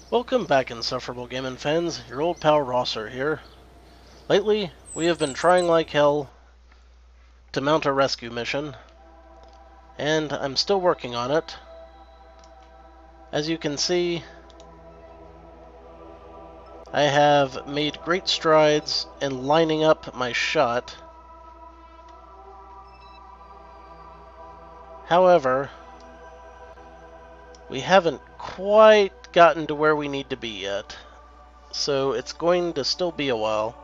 Welcome back, insufferable gaming fans. Your old pal Rosser here. Lately, we have been trying like hell to mount a rescue mission, and I'm still working on it. As you can see, I have made great strides in lining up my shot. However, we haven't quite gotten to where we need to be yet, so it's going to still be a while.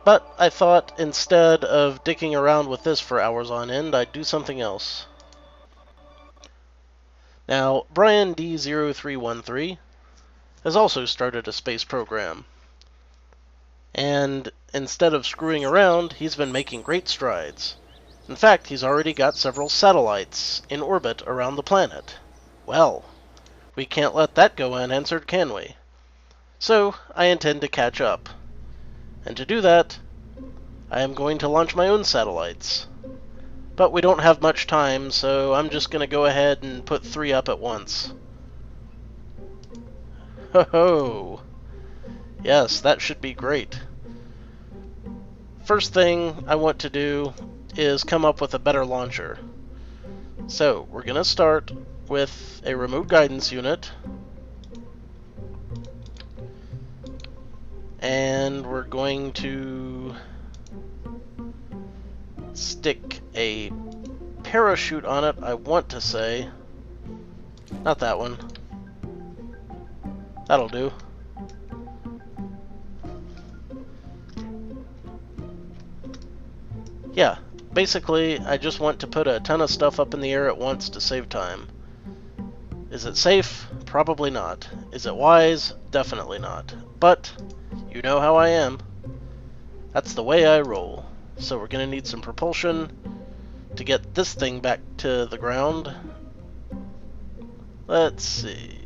But I thought instead of dicking around with this for hours on end, I'd do something else. Now, Brian D0313 has also started a space program. And instead of screwing around, he's been making great strides. In fact, he's already got several satellites in orbit around the planet. Well, we can't let that go unanswered, can we? So, I intend to catch up. And to do that, I am going to launch my own satellites. But we don't have much time, so I'm just going to go ahead and put 3 up at once. Ho ho! Yes, that should be great. First thing I want to do is come up with a better launcher. So, we're going to start with a remote guidance unit. And we're going to stick a parachute on it, I want to say. Not that one. That'll do. Yeah, basically, I just want to put a ton of stuff up in the air at once to save time. Is it safe? Probably not. Is it wise? Definitely not. But, you know how I am. That's the way I roll. So we're going to need some propulsion to get this thing back to the ground. Let's see.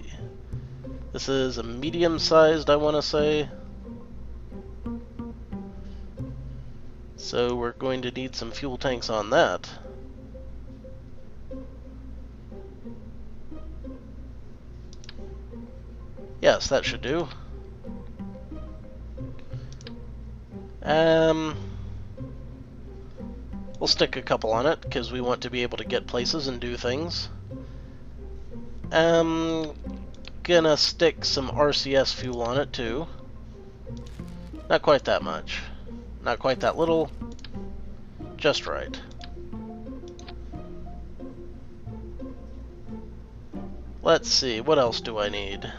This is a medium-sized, I want to say. So we're going to need some fuel tanks on that. Yes, that should do. We'll stick a couple on it, because we want to be able to get places and do things. Gonna stick some RCS fuel on it, too. Not quite that much. Not quite that little. Just right. Let's see, what else do I need?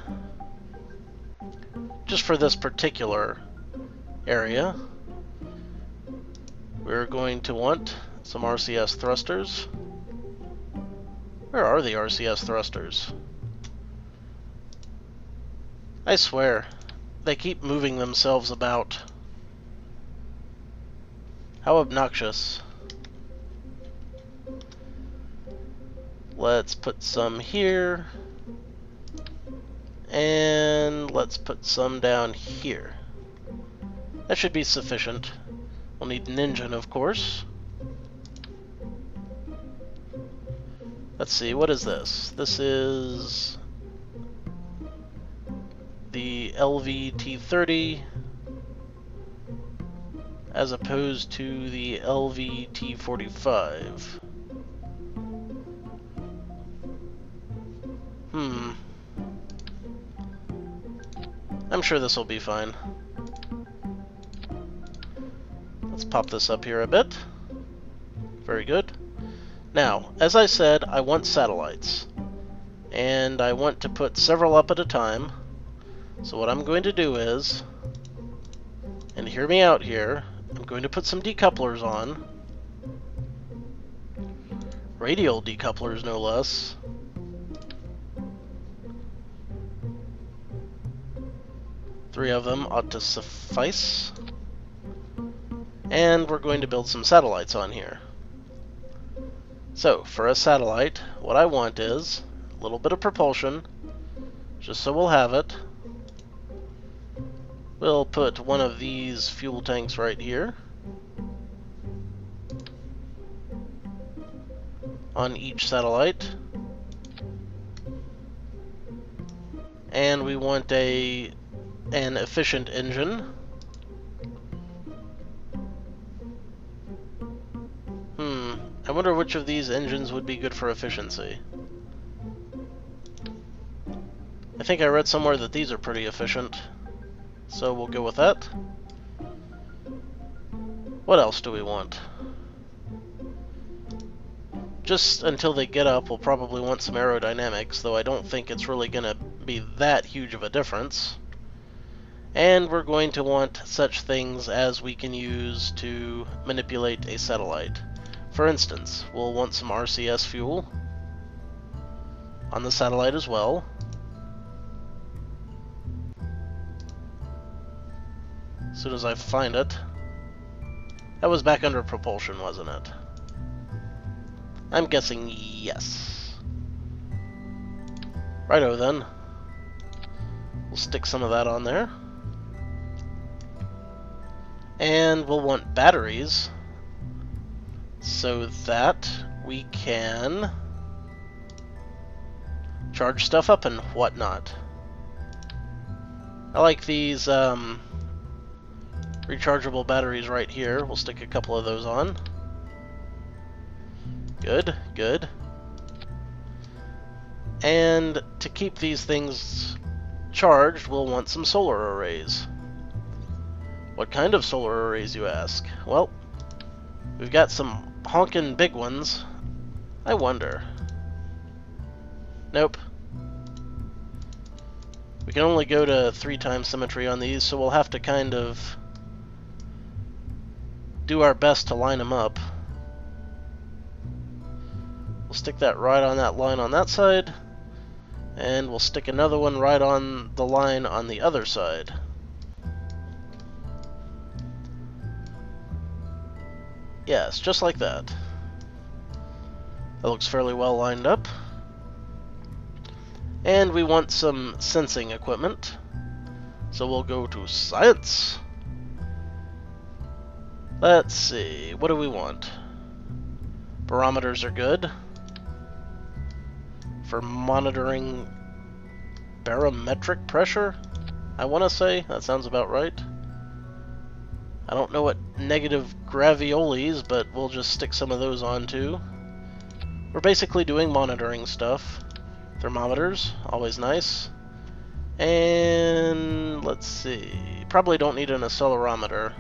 Just for this particular area, we're going to want some RCS thrusters. Where are the RCS thrusters? I swear, they keep moving themselves about. How obnoxious. Let's put some here. And let's put some down here. That should be sufficient. We'll need an engine, of course. Let's see, what is this? This is the LVT-30 as opposed to the LVT-45. I'm sure this will be fine. Let's pop this up here a bit. Very good. Now, as I said, I want satellites. And I want to put several up at a time. So what I'm going to do is, and hear me out here, I'm going to put some decouplers on. Radial decouplers, no less. 3 of them ought to suffice. And we're going to build some satellites on here. So, for a satellite, what I want is a little bit of propulsion, just so we'll have it. We'll put one of these fuel tanks right here on each satellite. And we want an efficient engine. I wonder which of these engines would be good for efficiency. I think I read somewhere that these are pretty efficient, so we'll go with that. What else do we want? Just until they get up, we'll probably want some aerodynamics, though I don't think it's really going to be that huge of a difference. And we're going to want such things as we can use to manipulate a satellite. For instance, we'll want some RCS fuel on the satellite as well. As soon as I find it. That was back under propulsion, wasn't it? I'm guessing yes. Righto then. We'll stick some of that on there. And we'll want batteries so that we can charge stuff up and whatnot. I like these rechargeable batteries right here. We'll stick a couple of those on. Good, good. And to keep these things charged, we'll want some solar arrays. What kind of solar arrays, you ask? Well, we've got some honkin' big ones. I wonder. Nope. We can only go to 3x symmetry on these, so we'll have to kind of do our best to line them up. We'll stick that right on that line on that side, and we'll stick another one right on the line on the other side. Yes, just like that. That looks fairly well lined up. And we want some sensing equipment, so we'll go to Science. Let's see, what do we want? Barometers are good for monitoring barometric pressure, I want to say. That sounds about right. I don't know what negative graviolis, but we'll just stick some of those on too. We're basically doing monitoring stuff. Thermometers, always nice. And let's see, probably don't need an accelerometer.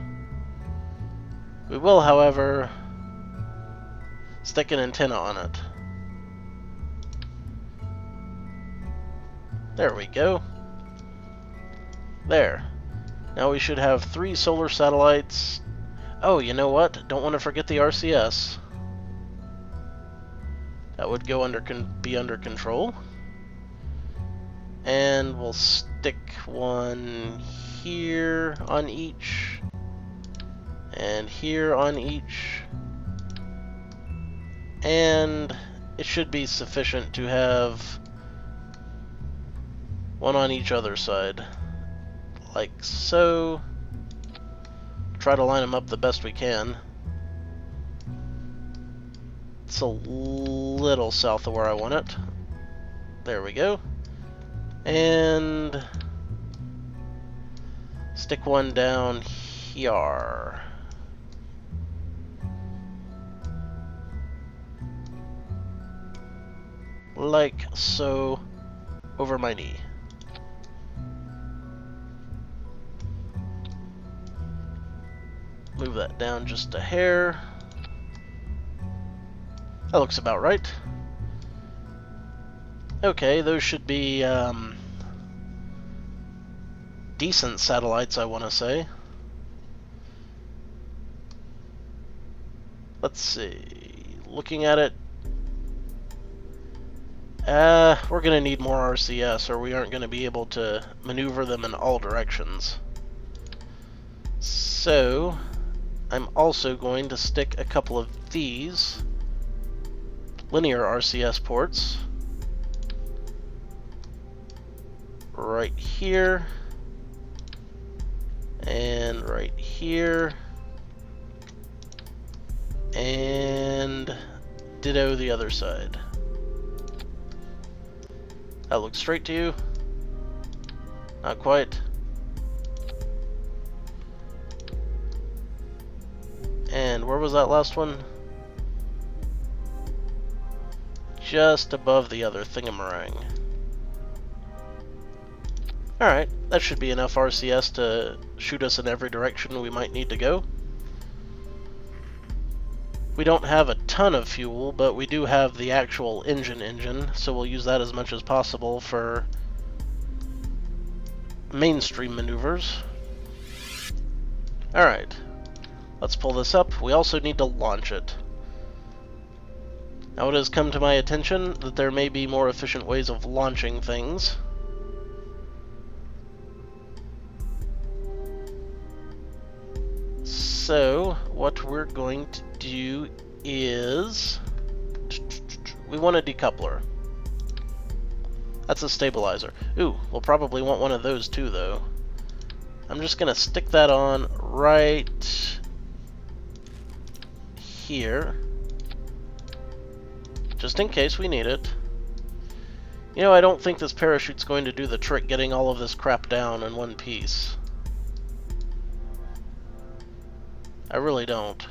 We will, however, stick an antenna on it. There we go. There. Now we should have 3 solar satellites. Oh, you know what? Don't want to forget the RCS. That would go be under control. And we'll stick one here on each, and here on each. And it should be sufficient to have one on each other side. Like so. Try to line them up the best we can. It's a little south of where I want it. There we go. And stick one down here. Like so, over my knee. Move that down just a hair. That looks about right. Okay, those should be decent satellites, I want to say. Let's see. Looking at it, we're going to need more RCS, or we aren't going to be able to maneuver them in all directions. So, I'm also going to stick a couple of these linear RCS ports right here and right here, and ditto the other side. That looks straight to you. Not quite. And where was that last one? Just above the other thingamarang. Alright, that should be enough RCS to shoot us in every direction we might need to go. We don't have a ton of fuel, but we do have the actual engine, so we'll use that as much as possible for mainstream maneuvers. Alright, let's pull this up. We also need to launch it. Now it has come to my attention that there may be more efficient ways of launching things. So, what we're going to do is... we want a decoupler. That's a stabilizer. Ooh, we'll probably want one of those too, though. I'm just going to stick that on right here, just in case we need it. You know, I don't think this parachute's going to do the trick getting all of this crap down in one piece. I really don't.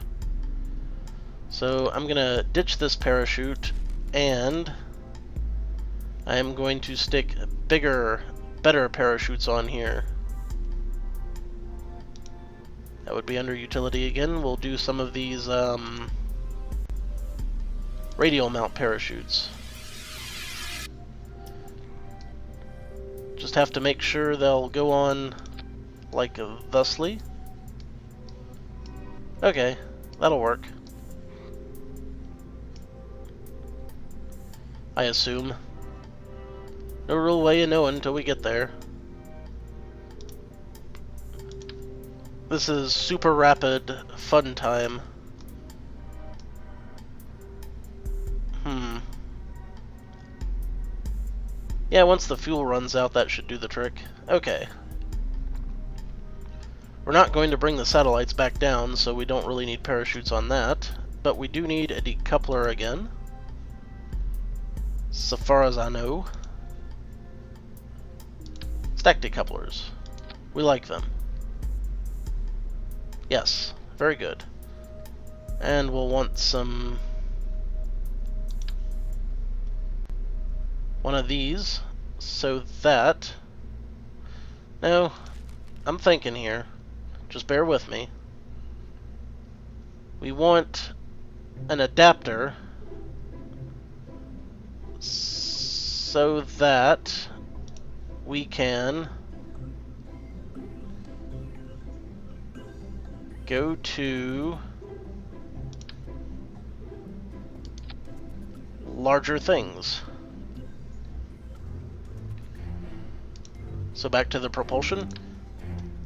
So I'm going to ditch this parachute, and I'm going to stick bigger, better parachutes on here. That would be under utility again. We'll do some of these radial mount parachutes. Just have to make sure they'll go on like thusly. Okay, that'll work. I assume. No real way of knowing until we get there. This is super rapid fun time. Yeah, once the fuel runs out, that should do the trick. Okay. We're not going to bring the satellites back down, so we don't really need parachutes on that. But we do need a decoupler again, so far as I know. Stack decouplers. We like them. Yes, very good. And we'll want some... one of these, so that... no, I'm thinking here. Just bear with me. We want an adapter so that we can go to larger things. So back to the propulsion.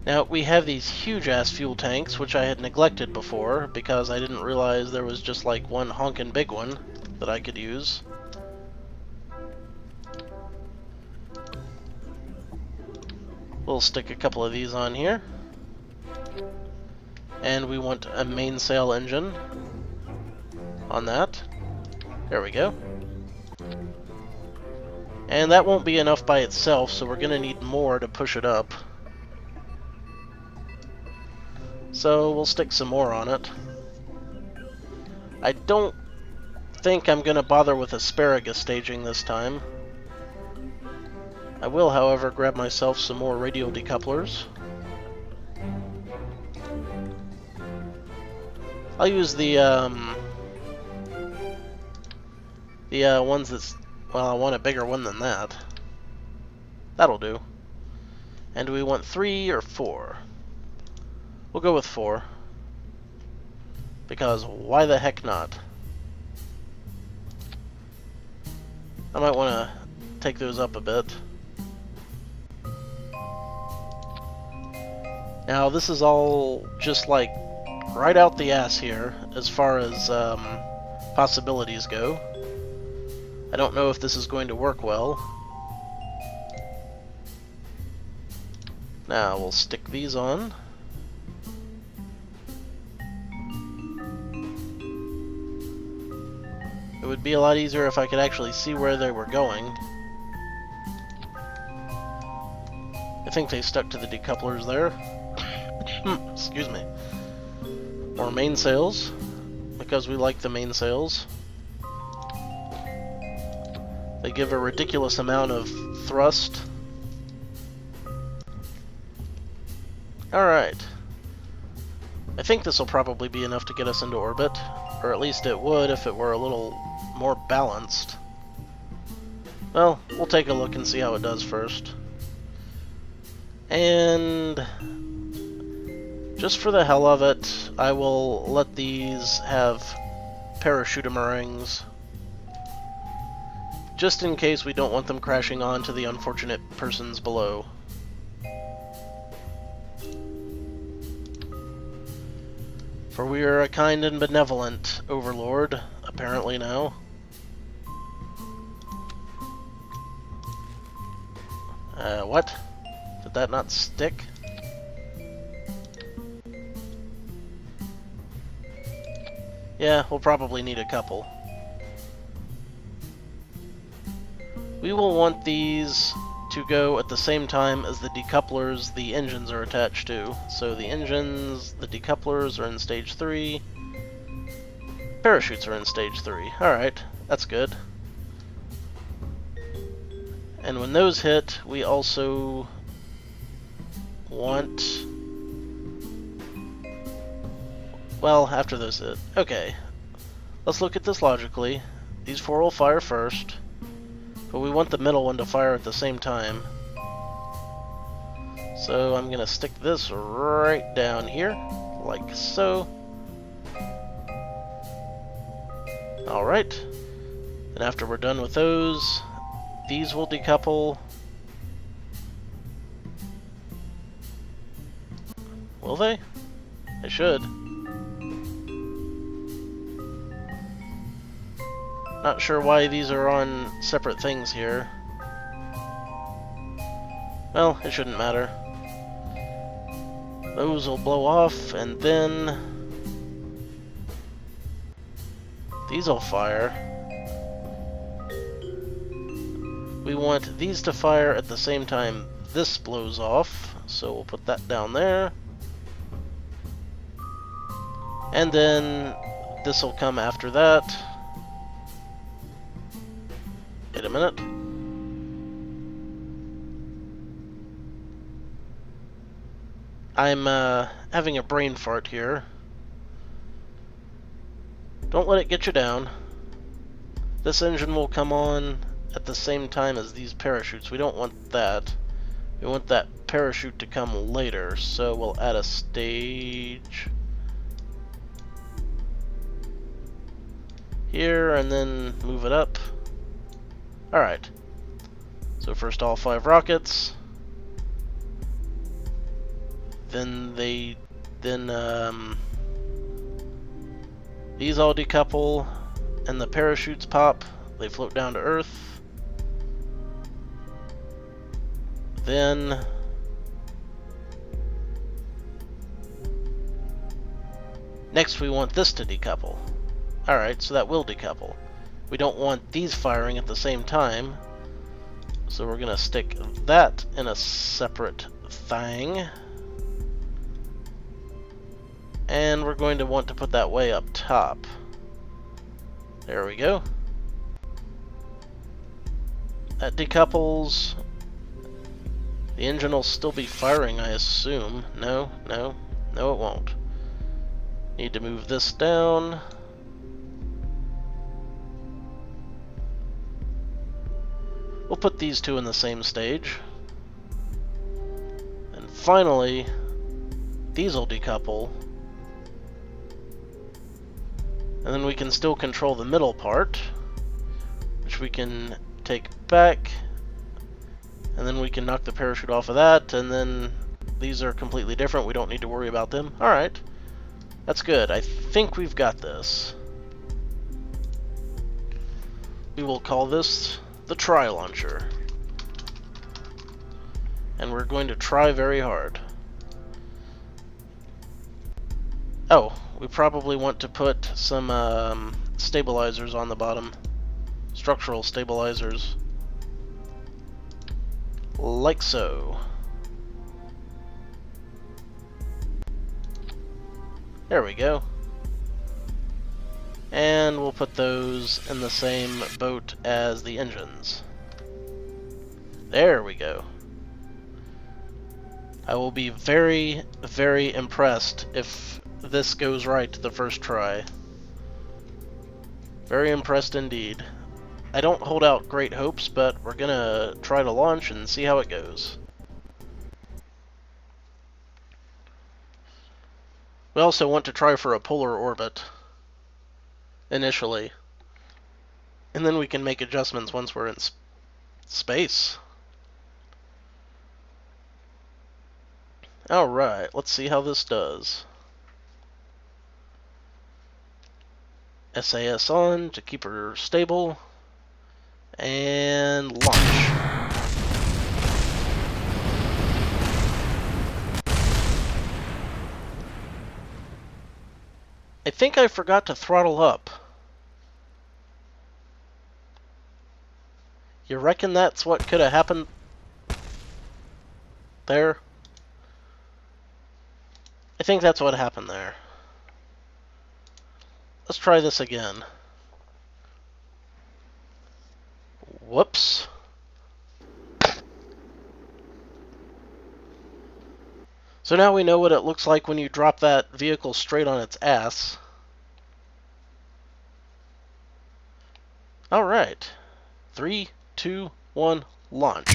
Now, we have these huge-ass fuel tanks, which I had neglected before, because I didn't realize there was just like one honkin' big one that I could use. We'll stick a couple of these on here. And we want a mainsail engine on that. There we go. And that won't be enough by itself, so we're going to need more to push it up. So we'll stick some more on it. I don't think I'm going to bother with asparagus staging this time. I will, however, grab myself some more radial decouplers. I'll use the ones that's... well, I want a bigger one than that. That'll do. And do we want 3 or 4? We'll go with 4. Because why the heck not? I might want to take those up a bit. Now, this is all just like right out the ass here as far as possibilities go. I don't know if this is going to work well. Now we'll stick these on. It would be a lot easier if I could actually see where they were going. think they stuck to the decouplers there. Excuse me. More mainsails, because we like the mainsails. They give a ridiculous amount of thrust. Alright. I think this will probably be enough to get us into orbit, or at least it would if it were a little more balanced. Well, we'll take a look and see how it does first. And just for the hell of it, I will let these have parachute-a-meringues, just in case we don't want them crashing onto the unfortunate persons below. For we are a kind and benevolent overlord, apparently now. What? Did that not stick? Yeah, we'll probably need a couple. We will want these to go at the same time as the decouplers the engines are attached to. So the engines, the decouplers are in stage 3. Parachutes are in stage 3. Alright, that's good. And when those hit, we also want... Well, after those hit. Okay. Let's look at this logically. These 4 will fire first, but we want the middle one to fire at the same time. So I'm gonna stick this right down here, like so. Alright. And after we're done with those, these will decouple. Will they? They should. Not sure why these are on separate things here. Well, it shouldn't matter. Those will blow off, and then these will fire. We want these to fire at the same time this blows off, so we'll put that down there. And then this will come after that. Wait a minute. I'm having a brain fart here. Don't let it get you down. This engine will come on at the same time as these parachutes. We don't want that. We want that parachute to come later, so we'll add a stage here and then move it up. Alright. So first all 5 rockets. Then these all decouple and the parachutes pop. They float down to Earth. Then next we want this to decouple. Alright, so that will decouple. We don't want these firing at the same time, so we're gonna stick that in a separate thing. And we're going to want to put that way up top. There we go. That decouples. The engine will still be firing, I assume. No, it won't. Need to move this down. We'll put these 2 in the same stage. And finally, these will decouple. And then we can still control the middle part, which we can take back. And then we can knock the parachute off of that, and then these are completely different. We don't need to worry about them. Alright. That's good. I think we've got this. We will call this the Tri-Launcher. And we're going to try very hard. Oh, we probably want to put some stabilizers on the bottom. Structural stabilizers. Like so. There we go. And we'll put those in the same boat as the engines. There we go. I will be very, very impressed if this goes right the first try. Very impressed indeed. I don't hold out great hopes, but we're gonna try to launch and see how it goes. We also want to try for a polar orbit initially, and then we can make adjustments once we're in space. Alright, let's see how this does. SAS on to keep her stable, and launch. I think I forgot to throttle up. You reckon that's what could have happened there? I think that's what happened there. Let's try this again. Whoops. So now we know what it looks like when you drop that vehicle straight on its ass. Alright. 3, 2, 1, launch.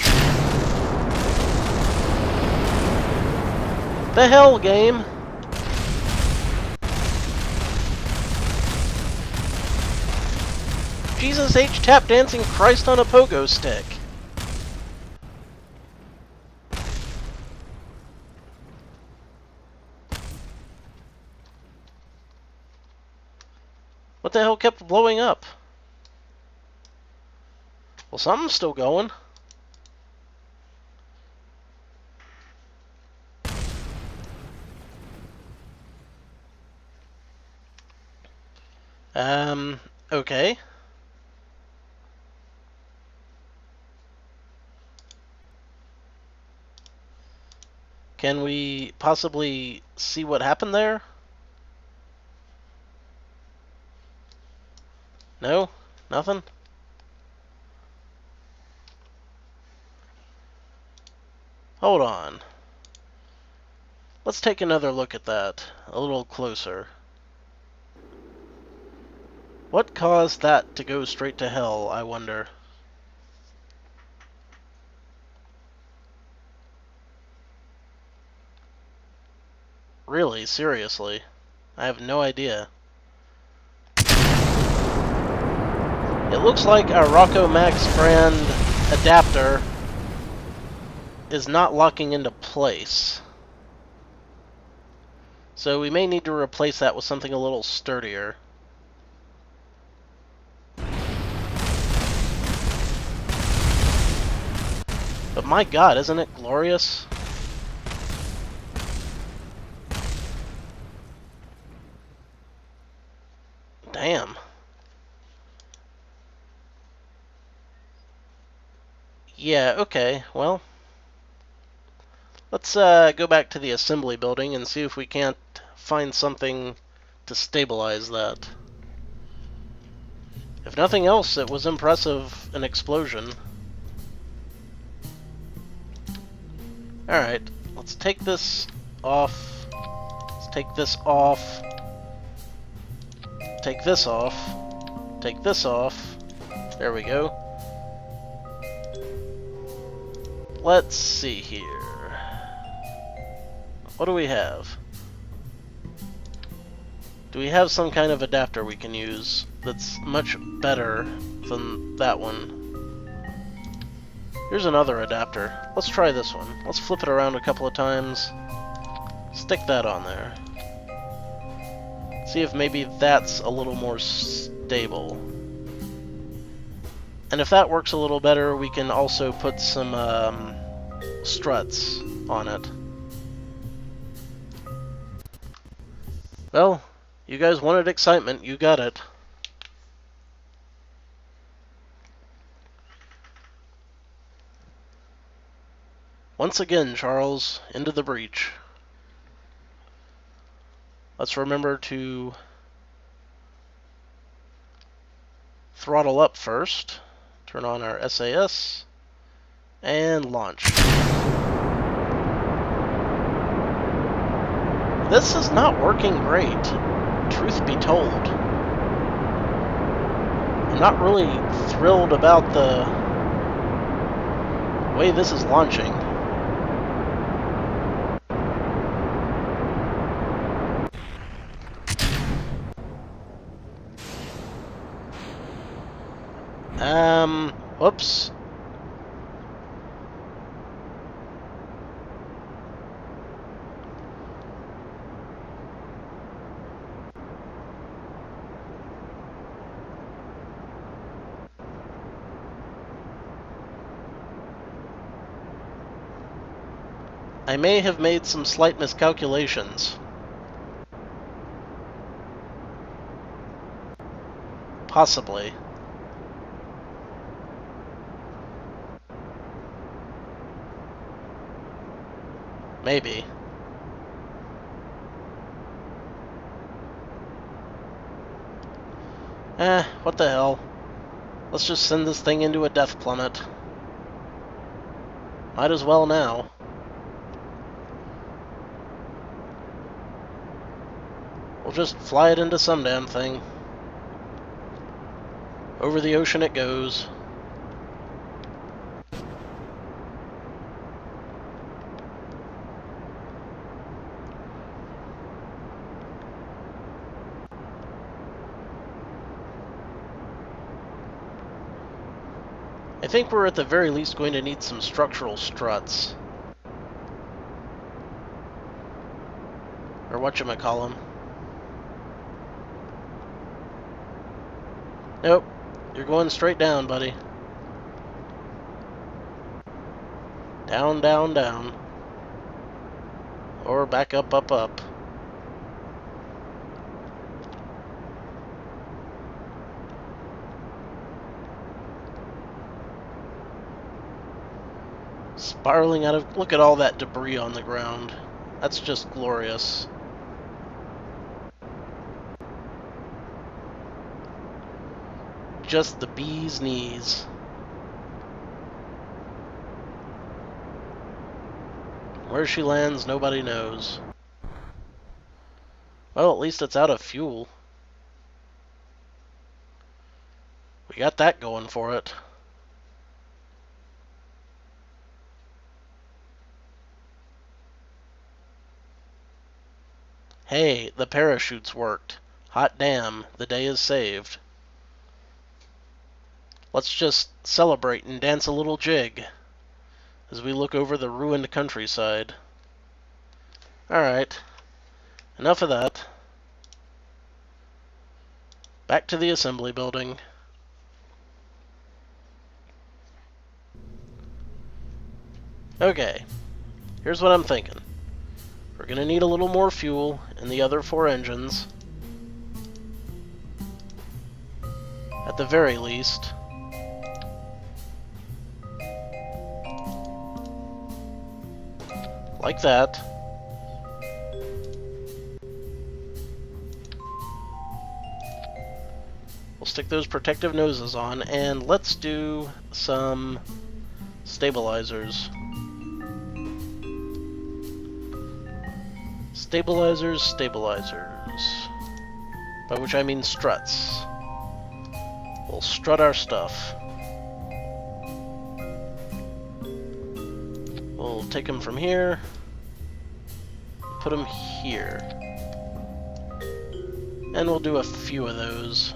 The hell, game? Jesus H. Tap Dancing Christ on a pogo stick. What the hell kept blowing up? Well, something's still going. Okay. Can we possibly see what happened there? No? Nothing? Hold on. Let's take another look at that, a little closer. What caused that to go straight to hell, I wonder? Really, seriously. I have no idea. It looks like our Rocco Max brand adapter is not locking into place. So we may need to replace that with something a little sturdier. But my god, isn't it glorious? Damn. Yeah, okay, well. Let's go back to the assembly building and see if we can't find something to stabilize that. If nothing else, it was impressive, an explosion. Alright, let's take this off. Let's take this off. Take this off. Take this off. There we go. Let's see here. What do we have? Do we have some kind of adapter we can use that's much better than that one? Here's another adapter. Let's try this one. Let's flip it around a couple of times. Stick that on there. See if maybe that's a little more stable. And if that works a little better, we can also put some struts on it. Well, you guys wanted excitement, you got it. Once again, Charles, into the breach. Let's remember to throttle up first, turn on our SAS, and launch. This is not working great, truth be told. I'm not really thrilled about the way this is launching. Whoops. I may have made some slight miscalculations. Possibly. Maybe. What the hell. Let's just send this thing into a death plummet. Might as well now. We'll just fly it into some damn thing. Over the ocean it goes. I think we're at the very least going to need some structural struts. Or whatchamacallem. Nope. You're going straight down, buddy. Down, down, down. Or back up, up, up. Spiraling out of... Look at all that debris on the ground. That's just glorious. Just the bee's knees. Where she lands, nobody knows. Well, at least it's out of fuel. We got that going for it. Hey, the parachutes worked. Hot damn, the day is saved. Let's just celebrate and dance a little jig as we look over the ruined countryside. Alright, enough of that. Back to the assembly building. Okay, here's what I'm thinking. We're going to need a little more fuel in the other 4 engines. At the very least. Like that. We'll stick those protective noses on, and let's do some stabilizers. Stabilizers, stabilizers. By which I mean struts. We'll strut our stuff. We'll take them from here, put them here. And we'll do a few of those.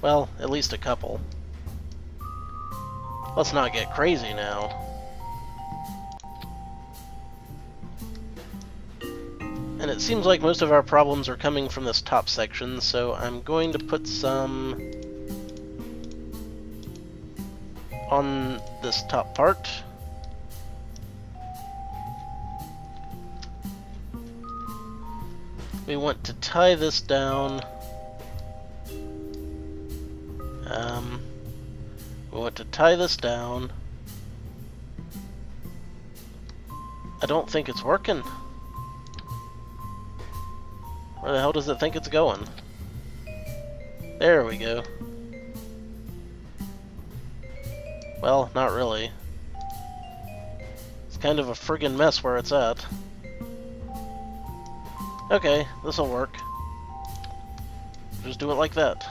Well, at least a couple. Let's not get crazy now. And it seems like most of our problems are coming from this top section, so I'm going to put some on this top part. We want to tie this down. We want to tie this down I don't think it's working. Where the hell does it think it's going? There we go. Well, not really. It's kind of a friggin' mess where it's at. Okay, this'll work. Just do it like that.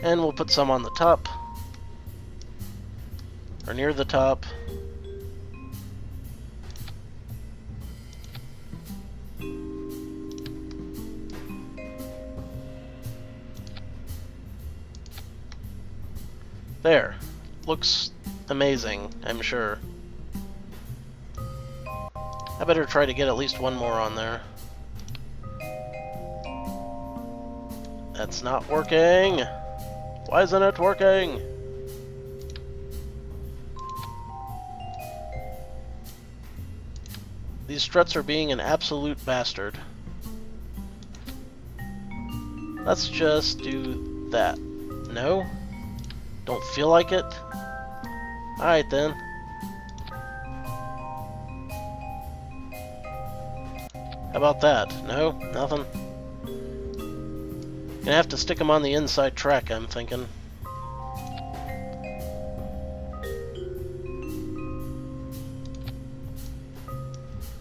And we'll put some on the top. Or near the top. There. Looks amazing, I'm sure. I better try to get at least one more on there. That's not working! Why isn't it working? These struts are being an absolute bastard. Let's just do that. No? Don't feel like it? Alright then. How about that? No? Nothing? Gonna have to stick them on the inside track, I'm thinking.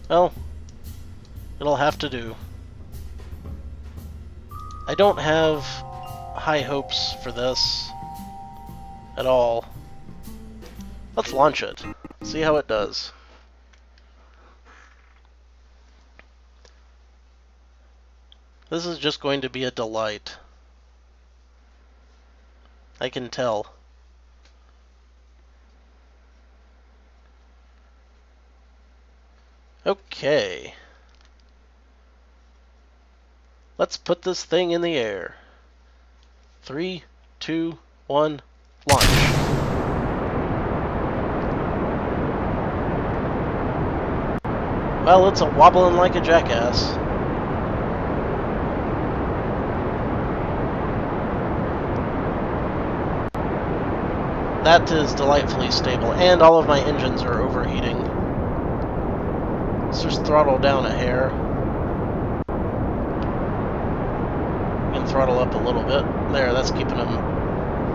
Well, it'll have to do. I don't have high hopes for this at all. Let's launch it. See how it does. This is just going to be a delight. I can tell. Okay. Let's put this thing in the air. 3, 2, 1, launch. Well, it's a wobbling like a jackass. That is delightfully stable, and all of my engines are overheating. Let's just throttle down a hair. We can throttle up a little bit. There, that's keeping them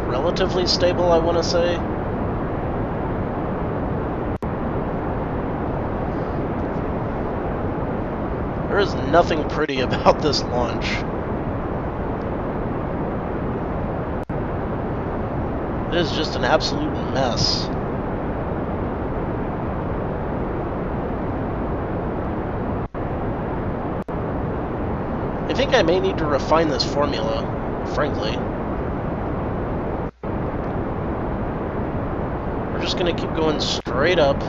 relatively stable, I want to say. There is nothing pretty about this launch. It is just an absolute mess. I think I may need to refine this formula, frankly. We're just going to keep going straight up.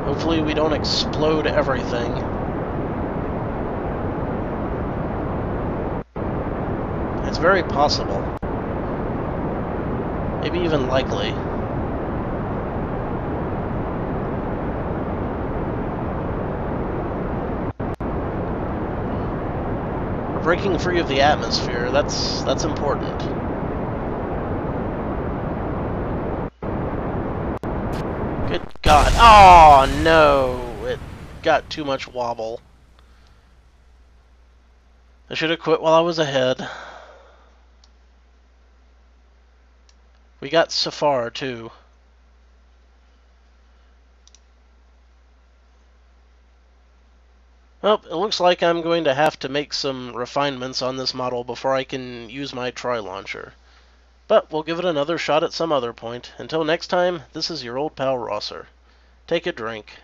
Hopefully we don't explode everything. It's very possible. Maybe even likely. We're breaking free of the atmosphere. That's important. Good God. Oh, no. It got too much wobble. I should have quit while I was ahead. We got so far, too. Well, it looks like I'm going to have to make some refinements on this model before I can use my tri-launcher. But we'll give it another shot at some other point. Until next time, this is your old pal Rosser. Take a drink.